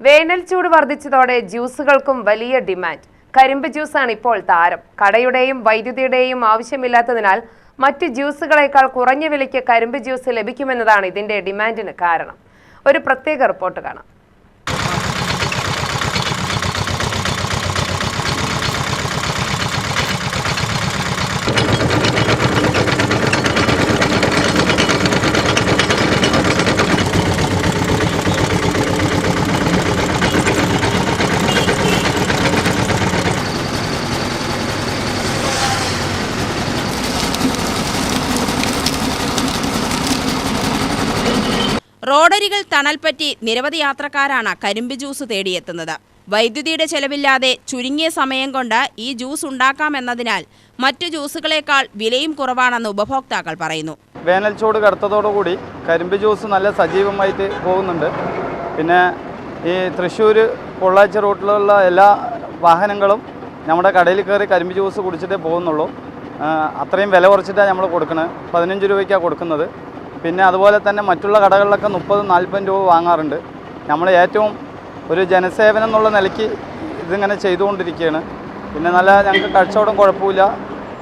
വേനൽ ചൂട് വർദ്ധിച്ചതോടെ ജ്യൂസുകൾക്കും വലിയ ഡിമാൻഡ്. കരിമ്പ് ജ്യൂസാണ് ഇപ്പോൾ താരം. കടയുടെയും വൈദ്യുതിയുടെയും ആവശ്യമില്ലാത്തതിനാൽ മറ്റ് ജ്യൂസുകളേക്കാൾ കുറഞ്ഞ വിലയ്ക്ക് കരിമ്പ് ജ്യൂസ് ലഭിക്കുമെന്നതാണ് ഇതിന്റെ ഡിമാൻഡിന് കാരണം. ഒരു പ്രത്യേക റിപ്പോർട്ട് കാണാം. റോഡരികൾ തണൽപ്പറ്റി നിരവധി യാത്രക്കാരാണ് കരിമ്പ് ജ്യൂസ് തേടിയെത്തുന്നത്. വൈദ്യുതിയുടെ ചെലവില്ലാതെ ചുരുങ്ങിയ സമയം കൊണ്ട് ഈ ജ്യൂസ് ഉണ്ടാക്കാമെന്നതിനാൽ മറ്റു ജ്യൂസുകളേക്കാൾ വിലയും കുറവാണെന്ന് ഉപഭോക്താക്കൾ പറയുന്നു. വേനൽ ചൂട് കടുത്തതോടുകൂടി കരിമ്പ് ജ്യൂസ് നല്ല സജീവമായിട്ട് പോകുന്നുണ്ട്. പിന്നെ ഈ തൃശ്ശൂർ പൊള്ളാച്ചി റൂട്ടിലുള്ള എല്ലാ വാഹനങ്ങളും നമ്മുടെ കടയിൽ കയറി കരിമ്പ് ജ്യൂസ് കുടിച്ചിട്ടേ പോകുന്നുള്ളൂ. അത്രയും വില കുറച്ചിട്ടാണ് നമ്മൾ കൊടുക്കുന്നത്. 15 രൂപയ്ക്കാണ് കൊടുക്കുന്നത്. പിന്നെ അതുപോലെ തന്നെ മറ്റുള്ള കടകളിലൊക്കെ 30-40 രൂപ വാങ്ങാറുണ്ട്. നമ്മൾ ഏറ്റവും ഒരു ജനസേവനം എന്നുള്ള നിലയ്ക്ക് ഇതിങ്ങനെ ചെയ്തുകൊണ്ടിരിക്കുകയാണ്. പിന്നെ നല്ല ഞങ്ങൾക്ക് കച്ചവടം കുഴപ്പമില്ല.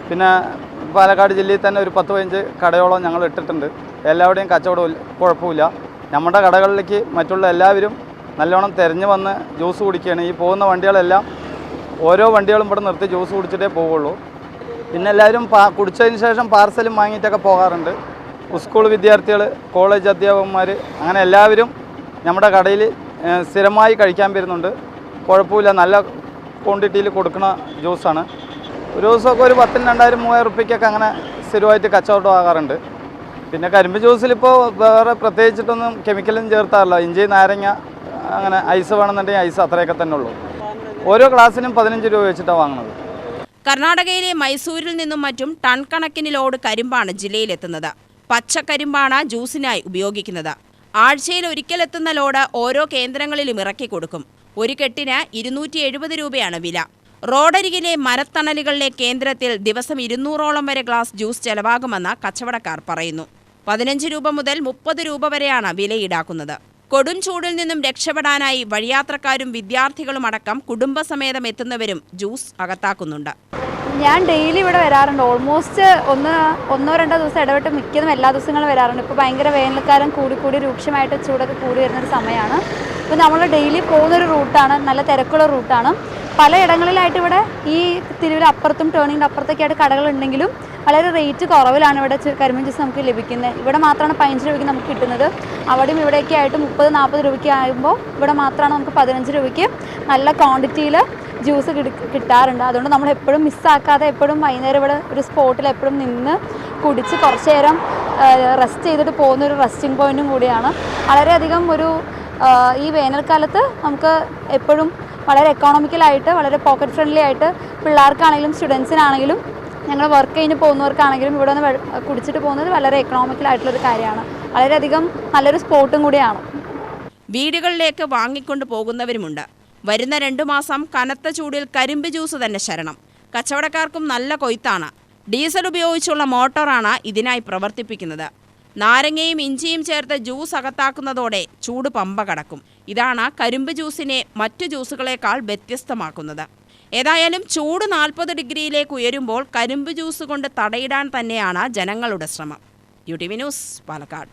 പിന്നെ പാലക്കാട് ജില്ലയിൽ തന്നെ ഒരു 10-15 കടയോളം ഞങ്ങൾ ഇട്ടിട്ടുണ്ട്. എല്ലാവരുടെയും കച്ചവടം കുഴപ്പമില്ല. നമ്മുടെ കടകളിലേക്ക് മറ്റുള്ള എല്ലാവരും നല്ലോണം തിരഞ്ഞു വന്ന് ജ്യൂസ് കുടിക്കുകയാണ്. ഈ പോകുന്ന വണ്ടികളെല്ലാം ഓരോ വണ്ടികളും ഇവിടെ നിർത്തി ജ്യൂസ് കുടിച്ചിട്ടേ പോവുള്ളൂ. പിന്നെ എല്ലാവരും കുടിച്ചതിന് ശേഷം പാർസലും വാങ്ങിയിട്ടൊക്കെ പോകാറുണ്ട്. സ്കൂൾ വിദ്യാർത്ഥികൾ, കോളേജ് അധ്യാപകന്മാർ, അങ്ങനെ എല്ലാവരും നമ്മുടെ കടയിൽ സ്ഥിരമായി കഴിക്കാൻ വരുന്നുണ്ട്. കുഴപ്പമില്ല, നല്ല ക്വാണ്ടിറ്റിയിൽ കൊടുക്കുന്ന ജ്യൂസാണ്. ഒരു ദിവസമൊക്കെ ഒരു 10,000-2000 റുപ്യക്കൊക്കെ അങ്ങനെ സ്ഥിരമായിട്ട് കച്ചവടം ആകാറുണ്ട്. പിന്നെ കരിമ്പ് ജ്യൂസിലിപ്പോൾ വേറെ പ്രത്യേകിച്ചിട്ടൊന്നും കെമിക്കലും ചേർത്താറില്ല. ഇഞ്ചി, നാരങ്ങ, അങ്ങനെ ഐസ് വേണമെന്നുണ്ടെങ്കിൽ ഐസ് അത്രയൊക്കെ തന്നെ ഉള്ളൂ. ഓരോ ഗ്ലാസ്സിനും 15 രൂപ വെച്ചിട്ടാണ് വാങ്ങുന്നത്. കർണാടകയിലെ മൈസൂരിൽ നിന്നും മറ്റും ടൺ കണക്കിന് ലോഡ് കരിമ്പാണ് ജില്ലയിലെത്തുന്നത്. പച്ചക്കരിമ്പാണ് ജ്യൂസിനായി ഉപയോഗിക്കുന്നത്. ആഴ്ചയിൽ ഒരിക്കലെത്തുന്ന ലോഡ് ഓരോ കേന്ദ്രങ്ങളിലും ഇറക്കി കൊടുക്കും. ഒരു കെട്ടിന് 270 രൂപയാണ് വില. റോഡരികിലെ മരത്തണലുകളിലെ കേന്ദ്രത്തിൽ ദിവസം 200ഓളം വരെ ഗ്ലാസ് ജ്യൂസ് ചെലവാകുമെന്ന് കച്ചവടക്കാർ പറയുന്നു. 15 രൂപ മുതൽ 30 രൂപ വരെയാണ് വില ഈടാക്കുന്നത്. കൊടും ചൂടിൽ നിന്നും രക്ഷപ്പെടാനായി വഴിയാത്രക്കാരും വിദ്യാർത്ഥികളും അടക്കം കുടുംബസമേതം എത്തുന്നവരും ജ്യൂസ് അകത്താക്കുന്നുണ്ട്. ഞാൻ ഡെയിലി ഇവിടെ വരാറുണ്ട്. ഓൾമോസ്റ്റ് ഒന്നോ രണ്ടോ ദിവസം ഇടവിട്ട് മിക്കതും എല്ലാ ദിവസങ്ങളും വരാറുണ്ട്. ഇപ്പോൾ ഭയങ്കര വേനൽക്കാലം കൂടി രൂക്ഷമായിട്ട് ചൂടൊക്കെ കൂടി വരുന്നൊരു സമയമാണ്. ഇപ്പോൾ നമ്മൾ ഡെയിലി പോകുന്നൊരു റൂട്ടാണ്, നല്ല തിരക്കുള്ള റൂട്ടാണ്. പലയിടങ്ങളിലായിട്ട് ഇവിടെ ഈ തിരുവിൽ അപ്പുറത്തും ടേണിങ്ങിൻ്റെ അപ്പുറത്തൊക്കെ ആയിട്ട് കടകളുണ്ടെങ്കിലും വളരെ റേറ്റ് കുറവിലാണ് ഇവിടെ കരിമ്പ് ജ്യൂസ് നമുക്ക് ലഭിക്കുന്നത്. ഇവിടെ മാത്രമാണ് 15 രൂപയ്ക്ക് നമുക്ക് കിട്ടുന്നത്. അവിടെയും ഇവിടെയൊക്കെ ആയിട്ട് 30-40 രൂപയ്ക്ക് ആകുമ്പോൾ ഇവിടെ മാത്രമാണ് നമുക്ക് 15 രൂപയ്ക്ക് നല്ല ക്വാണ്ടിറ്റിയിൽ ജ്യൂസ് കിട്ടാറുണ്ട്. അതുകൊണ്ട് നമ്മൾ എപ്പോഴും മിസ്സാക്കാതെ എപ്പോഴും വൈകുന്നേരം ഇവിടെ ഒരു സ്പോട്ടിൽ എപ്പോഴും നിന്ന് കുടിച്ച് കുറച്ച് നേരം റെസ്റ്റ് ചെയ്തിട്ട് പോകുന്ന ഒരു റെസ്റ്റിംഗ് പോയിൻറ്റും കൂടിയാണ്. വളരെയധികം ഈ വേനൽക്കാലത്ത് നമുക്ക് എപ്പോഴും വളരെ എക്കോണമിക്കലായിട്ട്, വളരെ പോക്കറ്റ് ഫ്രണ്ട്ലി ആയിട്ട് പിള്ളേർക്കാണെങ്കിലും സ്റ്റുഡൻസിനാണെങ്കിലും ഞങ്ങൾ വർക്ക് കഴിഞ്ഞ് പോകുന്നവർക്കാണെങ്കിലും ഇവിടെ നിന്ന് കുടിച്ചിട്ട് പോകുന്നത് വളരെ എക്കണോമിക്കലായിട്ടുള്ളൊരു കാര്യമാണ്. വളരെയധികം നല്ലൊരു സ്പോട്ടും കൂടിയാണ്. വീടുകളിലേക്ക് വാങ്ങിക്കൊണ്ട് പോകുന്നവരുമുണ്ട്. വരുന്ന 2 മാസം കനത്ത ചൂടിൽ കരിമ്പ് ജ്യൂസ് തന്നെ ശരണം. കച്ചവടക്കാർക്കും നല്ല കൊയ്ത്താണ്. ഡീസൽ ഉപയോഗിച്ചുള്ള മോട്ടോറാണ് ഇതിനായി പ്രവർത്തിപ്പിക്കുന്നത്. നാരങ്ങയും ഇഞ്ചിയും ചേർത്ത് ജ്യൂസ് അകത്താക്കുന്നതോടെ ചൂട് പമ്പ കടക്കും. ഇതാണ് കരിമ്പ് ജ്യൂസിനെ മറ്റു ജ്യൂസുകളേക്കാൾ വ്യത്യസ്തമാക്കുന്നത്. ഏതായാലും ചൂട് 40 ഡിഗ്രിയിലേക്ക് ഉയരുമ്പോൾ കരിമ്പ് ജ്യൂസ് കൊണ്ട് തടയിടാൻ തന്നെയാണ് ജനങ്ങളുടെ ശ്രമം. UTV news, Palakkad.